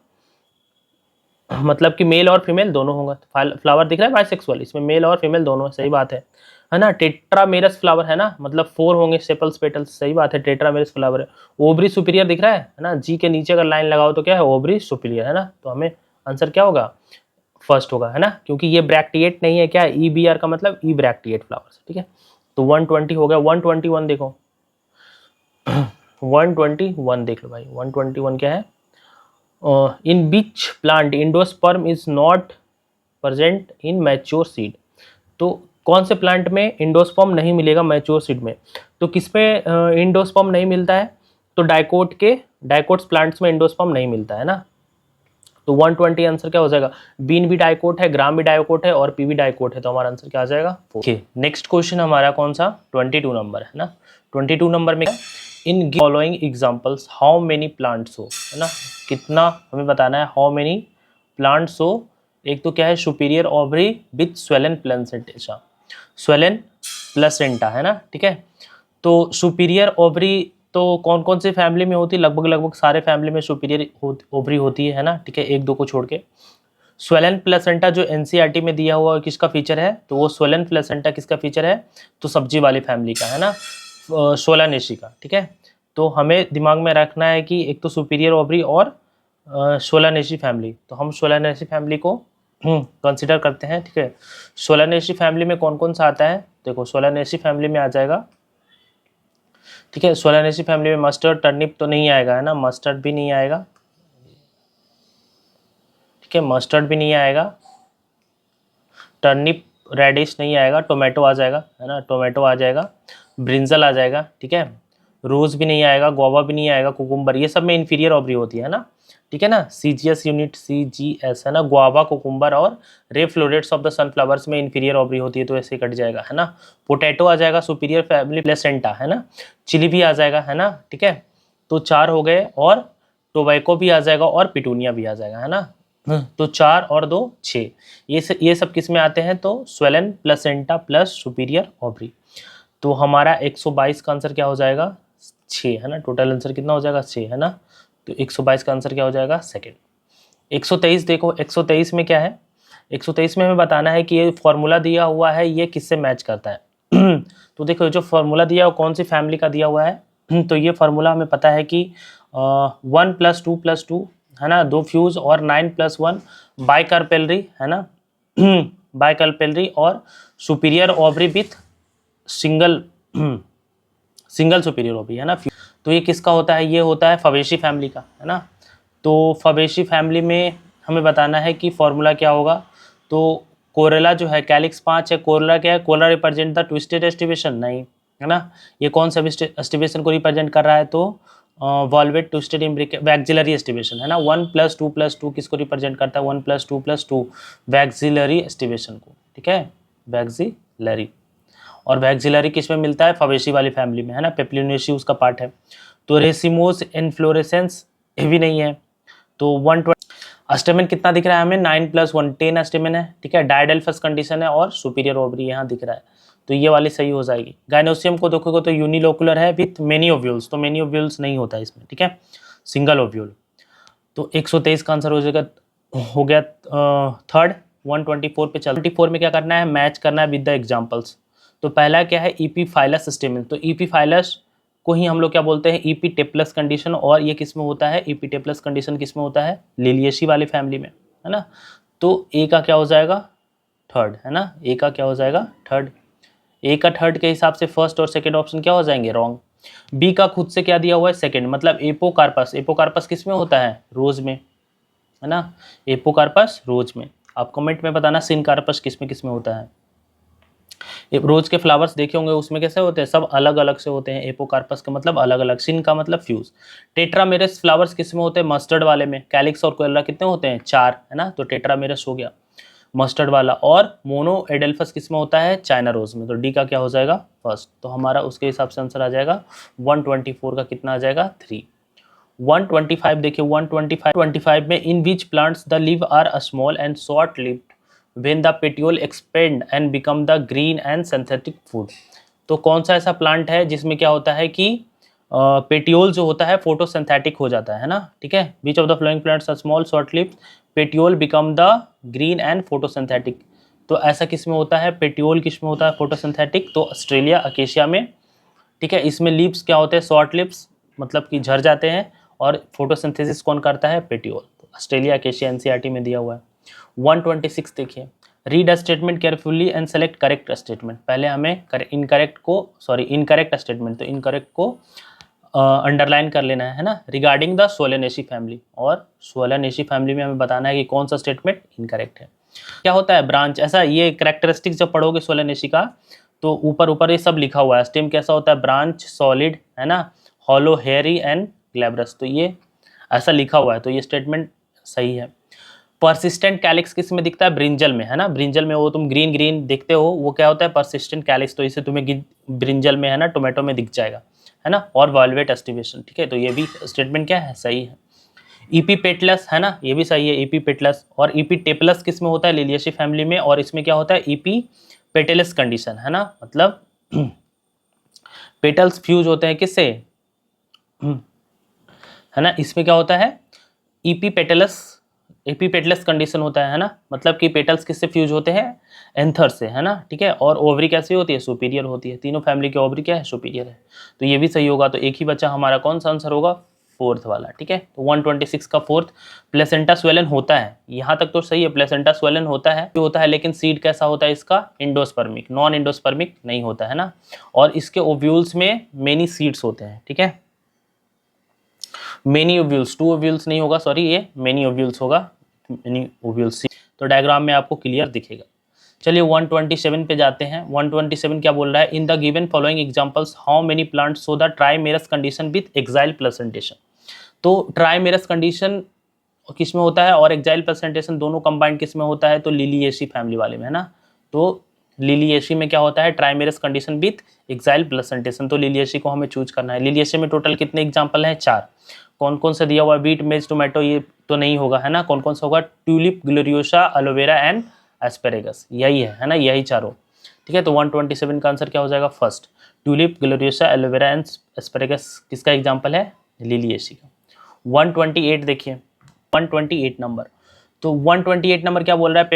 मतलब कि मेल और फीमेल दोनों होगा, फ्लावर दिख रहा है बाइसेक्सुअल, इसमें मेल और फीमेल दोनों है, सही बात है ना। टेट्रामेरस फ्लावर है ना, मतलब 4 होंगे सेपल्स पेटल्स, सही बात है, टेट्रामेरस फ्लावर है। ओवरी सुपीरियर दिख रहा है ना, जी के नीचे अगर लाइन लगाओ तो क्या है, ओवरी सुपीरियर है ना, तो हमें आंसर क्या होगा, फर्स्ट होगा है ना, क्योंकि ये ब्रैक्टिएट नहीं है, क्या है, EBR का मतलब ई ब्रैक्टिएट फ्लावर्स, ठीक है। तो 120 हो गया, 121 देखो 121 देख लो भाई, 121 क्या है, in which plant endosperm is not present in mature seed, तो कौन से प्लांट में इंडोस्पर्म नहीं मिलेगा मैच्योर सीड में, तो किस पे इंडोस्पर्म नहीं मिलता है, तो डाइकोट्स प्लांट्स में इंडोस्पर्म नहीं मिलता है ना, तो 120 आंसर क्या हो जाएगा, बीन भी डाइकोट है, ग्राम भी डाइकोट है और पी भी डाइकोट है, तो हमारा आंसर क्या आ जाएगा। ओके, नेक्स्ट क्वेश्चन हमारा कौन सा, 22 नंबर है ना। 22 नंबर में in following examples how many plants हो, है ना, कितना हमें बताना है, हाउ मेनी प्लांट्स हो, एक तो क्या है superior ovary with swollen placenta, swollen placenta है ना, ठीक है। तो सुपीरियर ओवरी तो कौन कौन से फैमिली में होती है, लगभग सारे फैमिली में सुपीरियर ओवरी होती है ना, ठीक है, एक दो को छोड़ के। स्वेलन प्लेसेंटा जो NCERT में दिया हुआ किसका फीचर है, तो वो स्वेलन प्लेसेंटा किसका फीचर है, तो सब्जी वाली फैमिली का है ना, सोलानेसी का, ठीक है। तो हमें दिमाग में रखना है कि एक तो सुपीरियर ओवरी और सोलानेसी फैमिली, तो हम सोलानेसी फैमिली को कंसिडर करते हैं, ठीक है। सोलानेसी फैमिली में कौन कौन सा आता है, देखो सोलानेसी फैमिली में आ जाएगा, ठीक है, सोलानेसी फैमिली में मस्टर्ड टर्निप तो नहीं आएगा है ना, मस्टर्ड भी नहीं आएगा, ठीक है, मस्टर्ड भी नहीं आएगा, टर्निप रेडिश नहीं आएगा, टोमेटो आ जाएगा है ना, टोमेटो आ जाएगा, ब्रिंजल आ जाएगा, ठीक है, रोज भी नहीं आएगा, गोवा भी नहीं आएगा, कुकुम्बर, ये सब में इन्फीरियर ओवरी होती है ना, ठीक है ना, CGS यूनिट CGS है ना, गुआवा कुकुम्बर और ray florets of the sunflowers में इन्फीरियर ओवरी होती है, तो ऐसे कट जाएगा है ना। पोटैटो आ जाएगा सुपीरियर फैमिली प्लेसेंटा है ना, चिली भी आ जाएगा है ना, ठीक है, तो 4 हो गए, और टोबैको भी आ जाएगा और पिटूनिया भी आ जाएगा है ना, तो 4 और 2 6, ये सब किस में आते हैं, तो swollen placenta plus superior ovary, तो हमारा 122 का आंसर क्या हो जाएगा, 6 है ना, टोटल आंसर कितना हो जाएगा 6 है ना, तो 122 का आंसर क्या हो जाएगा सेकंड। 123 देखो, 123 में क्या है, 123 में हमें बताना है कि ये फॉर्मूला दिया हुआ है ये किससे मैच करता है तो देखो जो फॉर्मूला दिया हुआ कौन सी फैमिली का दिया हुआ है तो ये फॉर्मूला हमें पता है कि 1+2+2 है ना, 2 फ्यूज और 9+1 बाइकार्पेलरी है ना बाइकार्पेलरी और superior ovary with single single superior ovary है ना, तो ये किसका होता है, ये होता है फवेशी फैमिली का है ना। तो फवेशी फैमिली में हमें बताना है कि फॉर्मूला क्या होगा, तो कोरेला जो है कैलिक्स 5 है, कोरेला क्या है, कोरेला रिप्रेजेंट द ट्विस्टेड एस्टिवेशन, नहीं है ना, ये कौन सा एस्टिवेशन को रिप्रेजेंट कर रहा है, तो वॉल्वेट ट्विस्टेड इम्ब्रिक वैक्सिलरी एस्टिवेशन है ना, 1+2+2 किसको रिप्रेजेंट करता है, 1+2+2 वैक्सिलरी एस्टिवेशन को, ठीक है, वैक्सिलरी, और वैक्सिलरी किस में मिलता है, फवेशी वाली फैमिली में है ना, पेप्लिनेशी उसका पार्ट है। तो रेसिमोस इन्फ्लोरेसेंस ये भी नहीं है, तो 120 अस्टेमिन कितना दिख रहा है हमें, 9+1 10 अस्टेमिन है, ठीक है, डायडेल्फस कंडीशन है और सुपीरियर ओवरी यहाँ दिख रहा है, तो ये वाली सही हो जाएगी। गाइनोसियम को देखोगे तो यूनिलोकुलर है विथ मेनी ओव्यूल्स, तो मेनी ओव्यूल्स नहीं होता है इसमें, ठीक है, सिंगल ओव्यूल, तो 123 का आंसर हो जाएगा, हो गया थर्ड। 124 पे चल, 24 में क्या करना है, मैच करना है विद द एग्जाम्पल्स। तो पहला क्या है, ईपीफाइलस स्टेमिन, तो ईपीफाइलस को ही हम लोग क्या बोलते हैं, ईपीटेप्लस कंडीशन, और ये किस में होता है, ईपीटेप्लस कंडीशन किस में होता है, लिलियेसी वाली फैमिली में है ना, तो ए का क्या हो जाएगा थर्ड, है ना, ए का क्या हो जाएगा थर्ड। ए का थर्ड के हिसाब से फर्स्ट और सेकंड ऑप्शन क्या हो जाएंगे रॉन्ग। बी का खुद से क्या दिया हुआ है सेकंड, मतलब एपोकार्पस, एपोकार्पस किस में होता है रोज में, है ना, एपोकार्पस रोज में। आप कमेंट में बताना सिनकार्पस किस में होता है। रोज के फ्लावर्स देखे होंगे उसमें कैसे होते हैं, सब अलग अलग से होते हैं, एपोकार्पस का मतलब अलग अलग, सिन का मतलब फ्यूज। टेट्रामेरस फ्लावर्स किस में होते हैं, मस्टर्ड वाले में। कैलिक्स और कोएला कितने होते हैं, 4, है ना, तो टेट्रामेरस हो गया मस्टर्ड वाला। और मोनो एडेल्फस किस में होता है, चाइना रोज में। तो डी का क्या हो जाएगा फर्स्ट, तो हमारा उसके हिसाब से आंसर आ जाएगा 124 का कितना आ जाएगा 3। 125 देखिए, 125 में in which plants the leave are a small and short lived when the petiole expand and become the green and synthetic food। तो कौन सा ऐसा प्लांट है जिसमें क्या होता है कि पेटियोल जो होता है फोटोसिंथेटिक हो जाता है ना, ठीक है। Which of the flowing plants are small short lived, petiole become the green and photosynthetic. तो ऐसा किस में होता है, पेटियोल किस में होता है फोटोसिंथेटिक, तो ऑस्ट्रेलिया अकेशिया में, ठीक है। इसमें लीव्स क्या होते हैं, शॉर्ट लिव्स, मतलब कि झड़ जाते हैं, और फोटोसिंथेसिस कौन करता है, पेटियोल। तो ऑस्ट्रेलिया अकेशिया एनसीईआरटी में दिया हुआ है। 126 देखिए, read a statement carefully and select correct statement. पहले हमें इनकरेक्ट स्टेटमेंट, तो इनकरेक्ट को अंडरलाइन कर लेना है ना, रिगार्डिंग द सोलेनेसी फैमिली। और सोलेनेसी फैमिली में हमें बताना है कि कौन सा स्टेटमेंट इनकरेक्ट है। क्या होता है ब्रांच, ऐसा ये कैरेक्टरिस्टिक जब पढ़ोगे सोलेनेसी का तो ऊपर ऊपर ये सब लिखा हुआ है। स्टेम कैसा होता है, ब्रांच, सॉलिड, है ना, हॉलो, हेयरी एंड ग्लैब्रस, तो ये ऐसा लिखा हुआ है, तो ये स्टेटमेंट सही है। परसिस्टेंट कैलिक्स किस में दिखता है, ब्रिंजल में, है ना, ब्रिंजल में, वो तुम ग्रीन ग्रीन देखते हो वो क्या होता है परसिस्टेंट कैलिक्स, तो इसे तुम्हें ब्रिंजल में, है ना, टोमेटो में दिख जाएगा, है ना। और वॉल्वेट एस्टिवेशन, ठीक है, तो ये भी स्टेटमेंट क्या है, सही है। ईपी पेटलस, है ना, ये भी सही है, ईपी पेटलस। और ईपी टेपलस किस में होता है, लिलियेसी फैमिली में, और इसमें क्या होता है ईपी पेटेलस कंडीशन, है ना, मतलब पेटल्स फ्यूज होते हैं किससे, है ना, इसमें क्या होता है ईपी पेटलस कंडीशन होता है ना, मतलब कि पेटल्स किससे फ्यूज होते हैं, एंथर से, है ना, ठीक है। और ओवरी कैसी होती है, सुपीरियर होती है। तीनों फैमिली के ओवरी क्या है, सुपीरियर है, तो ये भी सही होगा। तो एक ही बच्चा हमारा कौन सा आंसर होगा, फोर्थ वाला, ठीक है। तो 126 का फोर्थ, प्लेसेंटा स्वेलन होता है, यहाँ तक तो सही है, प्लेसेंटा स्वेलन होता है, लेकिन सीड कैसा होता है इसका, इंडोस्पर्मिक, नॉन इंडोस्पर्मिक नहीं होता है ना। और इसके ओव्यूल्स में मेनी सीड्स होते हैं, ठीक है, मेनी ओव्यूल्स, 2 ओव्यूल्स नहीं होगा, सॉरी, ये मेनी ओव्यूल्स होगा, मेनी ओव्यूल्स। तो डायग्राम में आपको क्लियर दिखेगा। चलिए 127 पे जाते हैं। 127 क्या बोल रहा है, in the given following examples how many plants show the trimerous condition with axile presentation. तो ट्राइमेरस कंडीशन किस में होता है और एक्साइल प्रेजेंटेशन दोनों कंबाइंड किस में होता है, तो लिलियेसी फैमिली वाले में, है ना। तो लिलियेसी में क्या होता है, trimerous condition with axile presentation, तो लिलियेसी को हमें चूज करना है। लिलियेसी में टोटल कितने एग्जाम्पल हैं, 4। कौन कौन सा दिया हुआ है, बीट, मेज, टोमेटो, ये तो नहीं होगा, है ना। कौन कौन सा होगा, tulip, gloriosa, aloe vera and asparagus, यही है ना, यही चारों, ठीक है। तो 127 का आंसर क्या हो जाएगा, first, tulip, gloriosa, aloe vera and asparagus किसका एग्जाम्पल है, लिलियेसी का। 128 देखिए, 128 नंबर, तो 128 नंबर क्या बोल रहा है,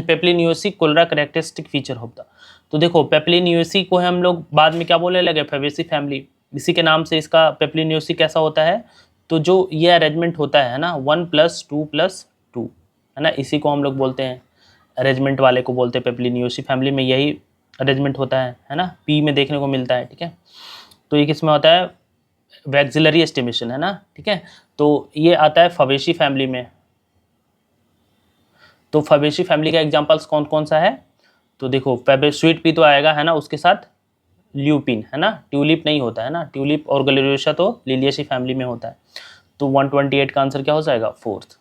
Papilionaceae corolla characteristic feature of the. तो देखो पेप्लिनियोसी को हम लोग बाद में क्या बोलने लगे, फेबेसी फैमिली, इसी के नाम से इसका पेप्लिनियोसी कैसा होता है, तो जो ये अरेंजमेंट होता है ना 1+2+2, है ना, इसी को हम लोग बोलते हैं, अरेंजमेंट वाले को बोलते हैं पेप्लिनियोसी फैमिली में यही अरेंजमेंट होता है ना, पी में देखने को मिलता है, ठीक है। तो ये किस में होता है, वैक्सिलरी एस्टिमेशन, है ना, ठीक है। तो ये आता है फवेशी फैमिली में। तो फवेशी फैमिली का एग्जांपल्स कौन कौन सा है, तो देखो स्वीट पी तो आएगा, है ना, उसके साथ ल्यूपिन, है ना, ट्यूलिप नहीं होता है ना, ट्यूलिप और ग्लोरियोसा तो लिलियेसी फैमिली में होता है। तो 128 का आंसर क्या हो जाएगा, फोर्थ।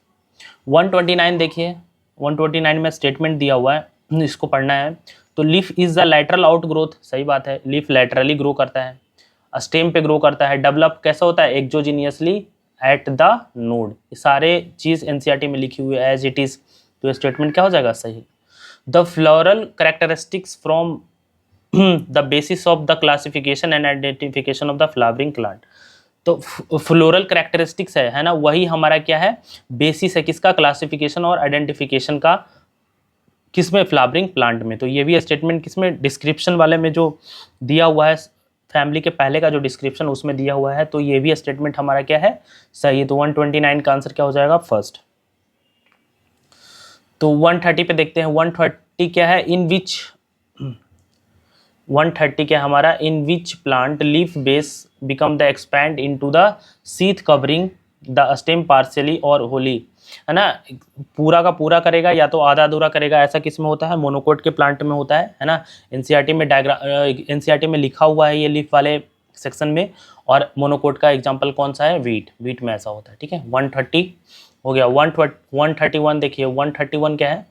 129 देखिए, 129 में स्टेटमेंट दिया हुआ है, इसको पढ़ना है। तो leaf is the lateral out growth, सही बात है, लीफ लैटरली ग्रो करता है, स्टेम पे ग्रो करता है। डेवलप कैसा होता है, एक्सोजीनियसली एट द नोड, सारे चीज एनसीईआरटी में लिखी हुई है एज इट इज, तो स्टेटमेंट क्या हो जाएगा, सही। The floral characteristics from the basis of the classification and identification of the flowering plant. तो फ्लोरल कैरेक्टरिस्टिक्स है ना, वही हमारा क्या है, बेसिस है किसका, क्लासिफिकेशन और आइडेंटिफिकेशन का, किसमें, फ्लावरिंग प्लांट में। तो ये भी स्टेटमेंट किसमें, डिस्क्रिप्शन वाले में जो दिया हुआ है, फैमिली के पहले का जो डिस्क्रिप्शन उसमें दिया हुआ है, तो ये भी स्टेटमेंट हमारा क्या है, सही है। तो 129 का आंसर क्या हो जाएगा, फर्स्ट। तो 130 पे देखते हैं। 130 क्या है, इन विच 130 क्या हमारा, in which plant leaf base become the expand into the sheath covering the stem partially और होली, है ना, पूरा का पूरा करेगा या तो आधा अधूरा करेगा, ऐसा किस में होता है, मोनोकोट के प्लांट में होता है ना। एनसीईआरटी में एनसीईआरटी में लिखा हुआ है ये लीफ वाले सेक्शन में, और मोनोकोट का एग्जांपल कौन सा है, वीट में ऐसा होता है, ठीक है। 130 हो गया। 131 देखिए, 131 क्या है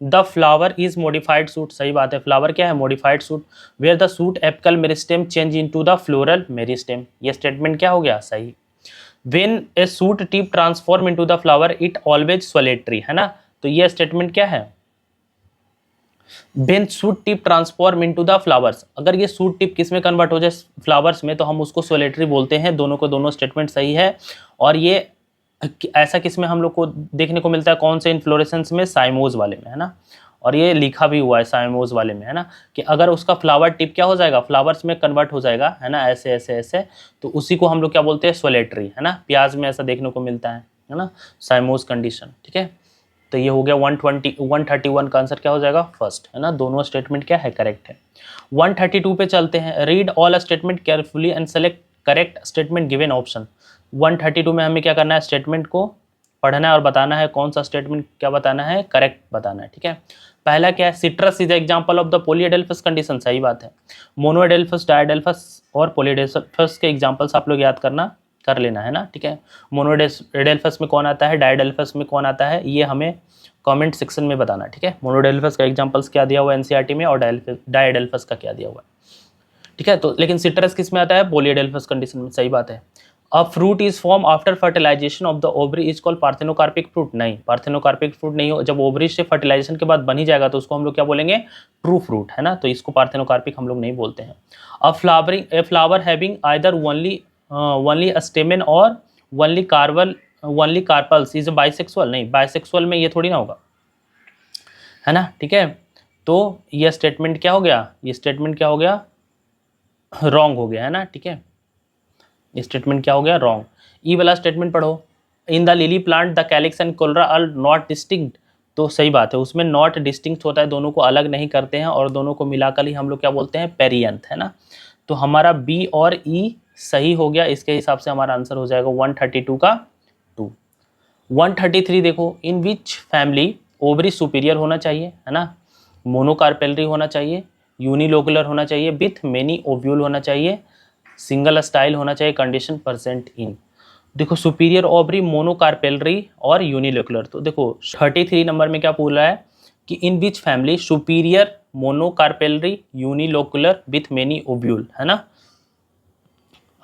the flower is modified shoot, सही बात है, फ्लावर क्या है, modified shoot, where the shoot apical meristem change into the floral meristem, ये स्टेटमेंट क्या हो गया, सही। When a shoot tip transform into the flower it always solitary, है ना, तो ये स्टेटमेंट क्या है, when shoot tip transform into the flowers, अगर ये सूट टिप किस में कन्वर्ट हो जाए, फ्लावर्स में, तो हम उसको सोलेटरी बोलते हैं। दोनों को दोनों स्टेटमेंट सही है। और ये ऐसा किस में हम लोग को देखने को मिलता है, कौन से इन्फ्लोरेसेंस में, साइमोज वाले में, है ना। और ये लिखा भी हुआ है साइमोज वाले में, है ना, कि अगर उसका फ्लावर टिप क्या हो जाएगा, फ्लावर्स में कन्वर्ट हो जाएगा, है ना, ऐसे ऐसे ऐसे, तो उसी को हम लोग क्या बोलते हैं, सोलेटरी, है ना। प्याज में ऐसा देखने को मिलता है ना, साइमोज कंडीशन, ठीक है। तो ये हो गया 131 का आंसर क्या हो जाएगा, फर्स्ट, है ना। दोनों स्टेटमेंट क्या है, करेक्ट है। 132 पे चलते हैं। Read all statement carefully and select correct statement given option. 132 में हमें क्या करना है, स्टेटमेंट को पढ़ना है और बताना है कौन सा स्टेटमेंट क्या बताना है, करेक्ट बताना है, ठीक है। पहला क्या है, citrus is example of the polyadelphous condition, सही बात है। मोनोएडेल्फस, डायडेल्फस और पॉलीएडेल्फस के एग्जांपल्स आप लोग याद कर लेना, है ना, ठीक है। मोनोएडेल्फस में कौन आता है, डायडेल्फस में कौन आता है, ये हमें कमेंट सेक्शन में बताना, ठीक है। मोनोएडेल्फस का एग्जांपल्स क्या दिया हुआ है एनसीईआरटी में, और डायडेल्फस का क्या दिया हुआ है, ठीक है। तो लेकिन सिट्रस किस में आता है, पॉलीएडेल्फस कंडीशन में, सही बात है। A fruit is form after fertilisation of the ovary is called parthenocarpic fruit, नहीं, पार्थेनोकार्पिक फ्रूट नहीं हो, जब ओवरी से फर्टिलाइजेशन के बाद बन ही जाएगा तो उसको हम लोग क्या बोलेंगे, ट्रू फ्रूट, है ना, तो इसको पार्थेनोकार्पिक हम लोग नहीं बोलते हैं। A flower having either only a stamen और ओनली कार्पल्स इज बाइसेक्सुअल, नहीं, बाइसेक्सुअल में ये थोड़ी ना होगा, है ना, ठीक है। तो ये स्टेटमेंट क्या हो गया, ये स्टेटमेंट क्या हो गया, रॉन्ग हो गया, है ना, ठीक है। स्टेटमेंट क्या हो गया, रॉन्ग। ई वाला स्टेटमेंट पढ़ो, in the lily plant the calyx and corolla are not distinct, तो सही बात है, उसमें नॉट डिस्टिंक्ट होता है, दोनों को अलग नहीं करते हैं, और दोनों को मिलाकर ही हम लोग क्या बोलते हैं, पेरियंथ, है ना। तो हमारा बी और ई सही हो गया, इसके हिसाब से हमारा आंसर हो जाएगा 132 का 2। 133 देखो, इन विच फैमिली ओवरी सुपीरियर होना चाहिए, है ना, मोनोकार्पेलरी होना चाहिए, यूनिलोकुलर होना चाहिए, विथ मेनी ओव्यूल होना चाहिए, सिंगल स्टाइल होना चाहिए, कंडीशन परसेंट इन। देखो सुपीरियर ओवरी, मोनोकार्पेलरी और यूनिलोकुलर, तो देखो 33 नंबर में क्या पूछ रहा है कि in which family superior, monocarpellary, unilocular with many ovule, है ना।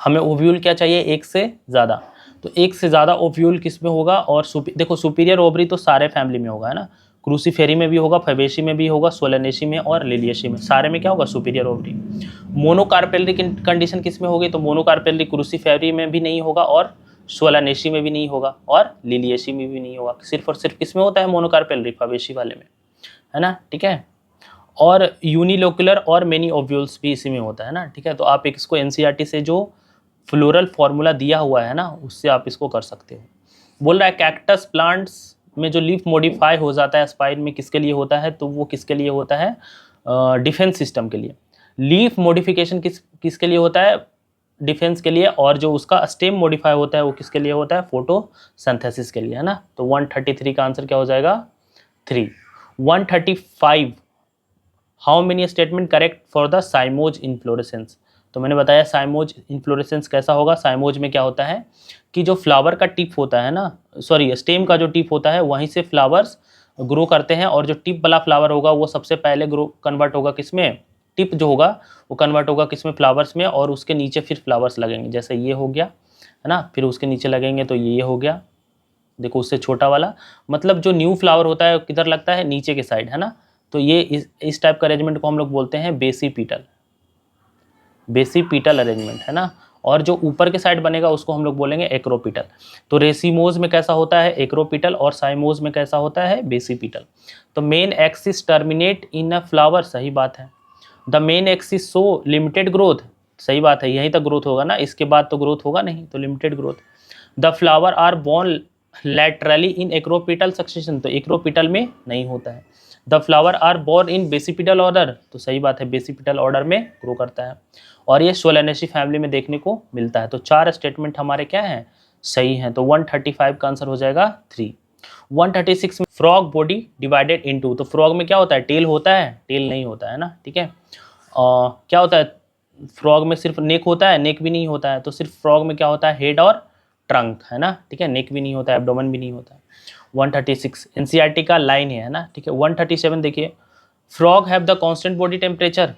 हमें ओव्यूल क्या चाहिए, एक से ज़्यादा, तो एक से ज़्यादा ओव्यूल किस में होगा, और देखो सुपीरियर ओवरी तो सारे फैमिली में होगा, है ना, क्रूसीफेरी में भी होगा, फैबेसी में भी होगा, सोलेनेसी में और लिलियसी में, सारे में क्या होगा, सुपीरियर ओवरी। मोनोकार्पेलरी कंडीशन किस में होगी, तो मोनोकार्पेलरी क्रूसीफेरी में भी नहीं होगा, और सोलानेसी में भी नहीं होगा, और लिलियसी में भी नहीं होगा, सिर्फ और सिर्फ किस में होता है, मोनोकार्पेलरी, फैबेसी वाले में, है ना, ठीक है। और यूनिलोकुलर और मेनी ओव्यूल्स भी इसी में होता है ना, ठीक है। तो आप इसको एनसीईआरटी से जो फ्लोरल फॉर्मूला दिया हुआ है ना, उससे आप इसको कर सकते हो। बोल रहा है कैक्टस प्लांट्स में जो लीफ मॉडिफाई हो जाता है स्पाइन में, किसके लिए होता है, तो वो किसके लिए होता है, डिफेंस सिस्टम के लिए। लीफ मॉडिफिकेशन किसके लिए होता है, डिफेंस के लिए, और जो उसका स्टेम मॉडिफाई होता है वो किसके लिए होता है, फोटोसिंथेसिस के लिए, है ना। तो 133 का आंसर क्या हो जाएगा, 3। 135, how many statement correct for the cymose inflorescence, तो मैंने बताया साइमोज इन्फ्लोरेसेंस कैसा होगा। साइमोज में क्या होता है कि जो फ्लावर का टिप होता है ना, सॉरी स्टेम का जो टिप होता है, वहीं से फ्लावर्स ग्रो करते हैं, और जो टिप वाला फ्लावर होगा वो सबसे पहले ग्रो कन्वर्ट होगा किसमें, टिप जो होगा वो कन्वर्ट होगा किसमें, फ्लावर्स में, और उसके नीचे फिर फ्लावर्स लगेंगे, जैसे ये हो गया, है ना, फिर उसके नीचे लगेंगे तो ये हो गया, देखो उससे छोटा वाला, मतलब जो न्यू फ्लावर होता है किधर लगता है, नीचे के साइड, है ना। तो ये इस टाइप का अरेंजमेंट को हम लोग बोलते हैं बेसिपीटल अरेंजमेंट, है ना। और जो ऊपर के साइड बनेगा उसको हम लोग बोलेंगे एक्रोपिटल। तो रेसिमोज में कैसा होता है, एक्रोपिटल, और साइमोज में कैसा होता है, बेसिपीटल। तो मेन एक्सिस टर्मिनेट इन अ फ्लावर, सही बात है। The main axis show limited growth, सही बात है, यहीं तक ग्रोथ होगा ना, इसके बाद तो ग्रोथ होगा नहीं, तो limited growth. The flower are borne laterally in acropetal succession, तो एक्रोपिटल में नहीं होता है। The flower are borne in basipetal order, तो सही बात है, बेसिपिटल ऑर्डर में ग्रो करता है। और ये सोलेनेसी फैमिली में देखने को मिलता है। तो 4 स्टेटमेंट हमारे क्या हैं, सही हैं। तो 135 का आंसर हो जाएगा 3। 136 में फ्रॉग बॉडी डिवाइडेड इनटू, तो फ्रॉग में क्या होता है, टेल होता है, टेल नहीं होता है ना, ठीक है। क्या होता है, फ्रॉग में सिर्फ नेक होता है, नेक भी नहीं होता है। तो सिर्फ फ्रॉग में क्या होता है, हेड और ट्रंक, है ना, ठीक है, नेक भी नहीं होता है, एब्डोमेन भी नहीं होता है। 136 एनसीईआरटी का लाइन है ना, ठीक है। 137 देखिए, frog have the constant body temperature,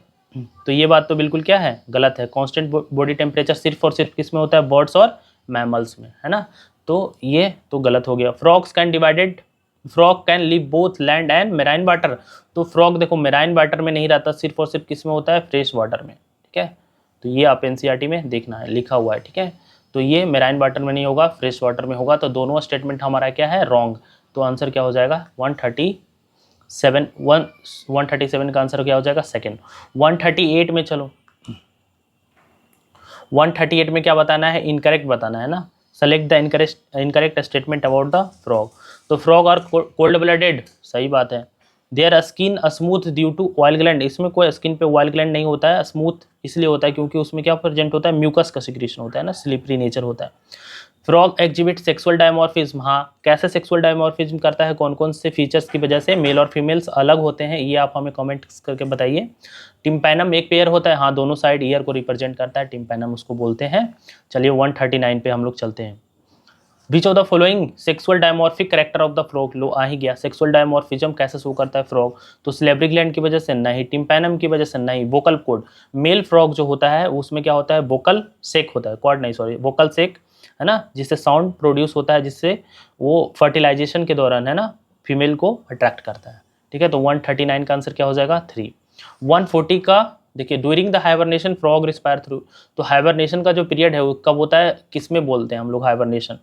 तो ये बात तो बिल्कुल क्या है, गलत है। कांस्टेंट बॉडी टेम्परेचर सिर्फ और सिर्फ किस में होता है, बर्ड्स और मैमल्स में, है ना, तो ये तो गलत हो गया। Frogs can divided, frog can live both land and marine water, तो फ्रॉग देखो मेराइन वाटर में नहीं रहता, सिर्फ और सिर्फ किस में होता है, फ्रेश वाटर में, ठीक है। तो ये आप एनसीईआरटी में देखना है, लिखा हुआ है, ठीक है। तो ये मेराइन वाटर में नहीं होगा, फ्रेश वाटर में होगा। तो दोनों स्टेटमेंट हमारा क्या है, रॉन्ग। तो आंसर क्या हो जाएगा, 137 का आंसर क्या हो जाएगा, सेकंड। 138 में चलो, 138 में क्या बताना है, इनकरेक्ट बताना है ना। Select the incorrect statement about the frog, तो फ्रॉग आर कोल्ड ब्लडेड, सही बात है। Their skin smooth due to oil gland, इसमें कोई स्किन पे ऑयल ग्लैंड नहीं होता है, स्मूथ इसलिए होता है क्योंकि उसमें क्या प्रेजेंट होता है, म्यूकस का सिक्रीशन होता है ना, स्लिपरी नेचर होता है। फ्रॉग एग्जिबिट सेक्सुअल डायमॉर्फिज्म, हाँ कैसे सेक्सुअल डायमॉर्फिज्म करता है, कौन कौन से फीचर्स की वजह से मेल और फीमेल्स अलग होते हैं, ये आप हमें कमेंट करके बताइए। टिम्पैनम एक पेयर होता है, हाँ दोनों साइड ईयर को रिप्रेजेंट करता है, टिम्पैनम उसको बोलते हैं। चलिए 139 पे हम लोग चलते हैं। Which of the following sexual dimorphic character of the frog, लो आ ही गया, सेक्सुअल डायमॉर्फिज्म कैसे शो करता है फ्रॉग, तो सिलेब्री ग्लैंड की वजह से नहीं, टिम्पैनम की वजह से नहीं, वोकल कॉर्ड, मेल फ्रॉग जो होता है उसमें क्या होता है, वोकल सेक होता है, कॉर्ड नहीं सॉरी, वोकल सेक, है ना, जिससे साउंड प्रोड्यूस होता है, जिससे वो फर्टिलाइजेशन के दौरान, है ना, फीमेल को अट्रैक्ट करता है, ठीक है। तो 139 का आंसर क्या हो जाएगा, 3। 140 का देखिए, during the hibernation frog respire through, तो हाइबरनेशन का जो पीरियड है वो कब होता है, किस में बोलते हैं हम लोग हाइबरनेशन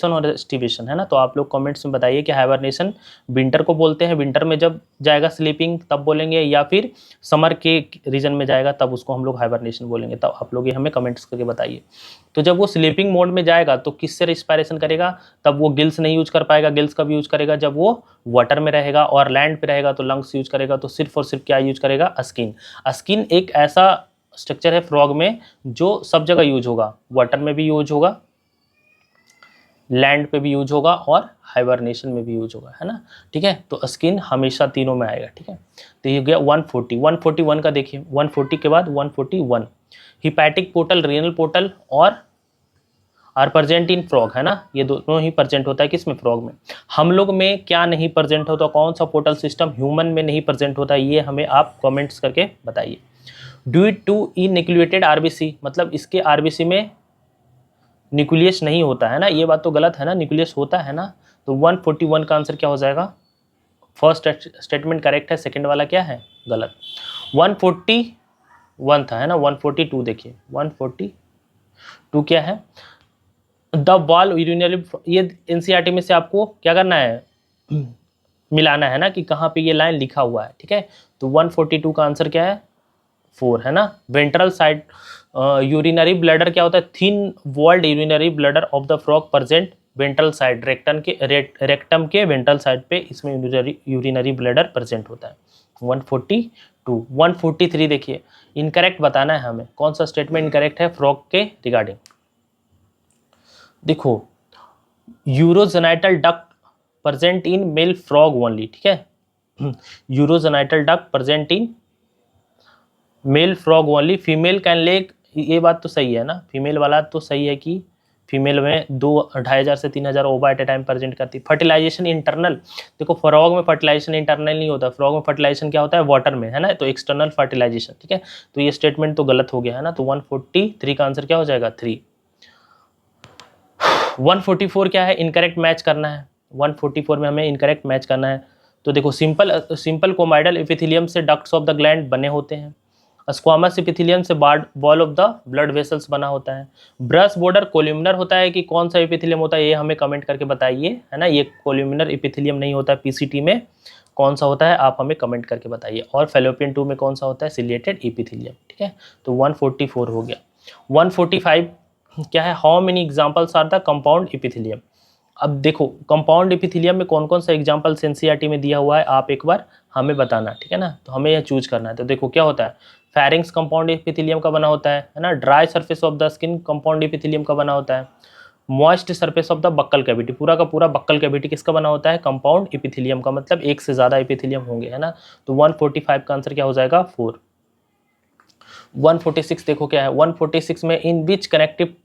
और एस्टिवेशन, है ना। तो आप लोग कमेंट्स में बताइए कि हाइबरनेशन विंटर को बोलते हैं, विंटर में जब जाएगा स्लीपिंग तब बोलेंगे, या फिर समर के रीजन में जाएगा तब उसको हम लोग हाइबरनेशन बोलेंगे, तब आप लोग ये हमें कमेंट्स करके बताइए। तो जब वो स्लीपिंग मोड में जाएगा तो किससे रिस्पायरेशन करेगा, तब वो गिल्स नहीं यूज कर पाएगा, गिल्स कब यूज करेगा, जब वो वाटर में रहेगा, और लैंड पे रहेगा तो लंग्स यूज करेगा। तो सिर्फ और सिर्फ क्या यूज करेगा, स्किन। स्किन एक ऐसा स्ट्रक्चर है फ्रॉग में जो सब जगह यूज होगा, वाटर में भी यूज होगा, लैंड पे भी यूज होगा, और हाइबरनेशन में भी यूज होगा, है ना, ठीक है। तो स्किन हमेशा तीनों में आएगा, ठीक है। तो ये गया 140। 141 का देखिए, 140 के बाद 141, हिपैटिक पोर्टल, रीनल पोर्टल और आर प्रेजेंट इन फ्रॉग, है ना, ये दोनों ही प्रेजेंट होता है किसमें, फ्रॉग में। हम लोग में क्या नहीं प्रेजेंट होता, कौन सा पोर्टल सिस्टम ह्यूमन में नहीं प्रेजेंट होता, ये हमें आप कमेंट्स करके बताइए। ड्यू टू इनइक्युलेटेड आरबीसी, मतलब इसके आरबीसी में न्यूक्लियस नहीं होता है ना, ये बात तो गलत है ना, न्यूक्लियस होता है ना। तो 141 का आंसर क्या हो जाएगा, फर्स्ट स्टेटमेंट करेक्ट है, सेकंड वाला क्या है, गलत। 141 था, है ना। 142 देखिए, 142 क्या है, द बॉल यूरिनरी, ये एनसीईआरटी में से आपको क्या करना है, मिलाना है ना कि कहाँ पे ये लाइन लिखा हुआ है, ठीक है। तो 142 का आंसर क्या है, 4, है ना। वेंट्रल साइड यूरिनरी ब्लैडर क्या होता है, thin walled urinary bladder of the frog present ventral side, rectum के वेंट्रल साइड पे इसमें यूरिनरी ब्लैडर प्रेजेंट होता है। 142। 143 देखिए, इनकरेक्ट बताना है हमें, कौन सा स्टेटमेंट इनकरेक्ट है फ्रॉग के रिगार्डिंग। देखो, urogenital duct present in male frog only, ठीक है। Urogenital duct present in male frog only, female can lack, ये बात तो सही है ना, फीमेल वाला तो सही है कि फीमेल में 2,500 से 3,000 ओवा एट ए टाइम प्रेजेंट करती। फर्टिलाइजेशन इंटरनल, देखो फ्रॉग में फर्टिलाइजेशन इंटरनल नहीं होता, फ्रॉग में फर्टिलाइजेशन क्या होता है, वाटर में, है ना, तो एक्सटर्नल फर्टिलाइजेशन, ठीक है। तो ये स्टेटमेंट तो गलत हो गया, है ना। तो 143 का आंसर क्या हो जाएगा, 3। 144 क्या है, इनकरेक्ट मैच करना है, 144 में हमें इनकरेक्ट मैच करना है। तो देखो, सिंपल कोमाइडल एपिथेलियम से डक्ट्स ऑफ द ग्लैंड बने होते हैं, स्क्वामस एपिथेलियम से ball of the blood vessels बना होता है, ब्रश बॉर्डर कोल्यूमिनर होता है कि कौन सा एपिथेलियम होता है, ये हमें कमेंट करके बताइए, है ना। ये कोल्यूमिनर एपिथेलियम नहीं होता है, पीसीटी में कौन सा होता है आप हमें कमेंट करके बताइए, और फेलोपियन 2 में कौन सा होता है, सिलिएटेड एपिथेलियम, ठीक है। तो 144 हो गया। 145 क्या है, how many examples are the compound epithelium, अब देखो कंपाउंड एपिथेलियम में कौन कौन सा एग्जांपल्स एनसीईआरटी में दिया हुआ है, आप एक बार हमें बताना, ठीक है ना। तो हमें यह चूज करना है। तो देखो क्या होता है, फेरिंग्स कंपाउंड एपिथेलियम का बना होता है ना। Dry surface of the skin compound epithelium का बना होता है। Moist surface of the buccal cavity, पूरा का पूरा बक्कल कैविटी किसका बना होता है, कंपाउंड एपिथेलियम का, मतलब एक से ज्यादा एपिथेलियम होंगे, है ना। तो 145 का आंसर क्या हो जाएगा, 4। 146 देखो क्या है, 146 में in which connective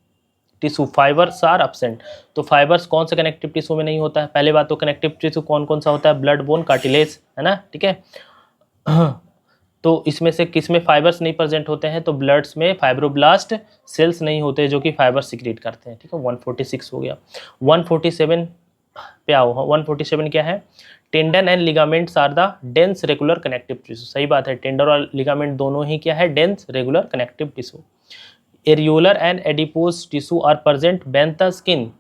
tissue fibres are absent. तो फाइबर्स कौन से कनेक्टिव टिश्यू में नहीं होता है, पहले बात तो कनेक्टिव टिश्यू कौन कौन सा होता है, ब्लड बोन कार्टिलेज, है ना, ठीक है। तो इसमें से किस में फाइबर्स नहीं प्रेजेंट होते हैं, तो ब्लड्स में फाइब्रोब्लास्ट सेल्स नहीं होते जो कि फाइबर सिक्रेट करते हैं, ठीक है। 146 हो गया। 147 पे आओ। 147 क्या है, tendon and ligaments are the dense regular connective tissue. सही बात है, टेंडन और लिगामेंट दोनों ही क्या है, dense regular connective tissue. Areolar and adipose tissue are present beneath the skin,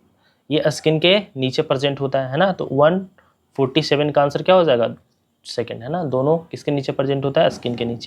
ये स्किन के नीचे प्रेजेंट होता है ना। तो 147 का आंसर क्या हो जाएगा, सेकंड, है ना। दोनों किसके नीचे प्रेजेंट होता है, स्किन के नीचे।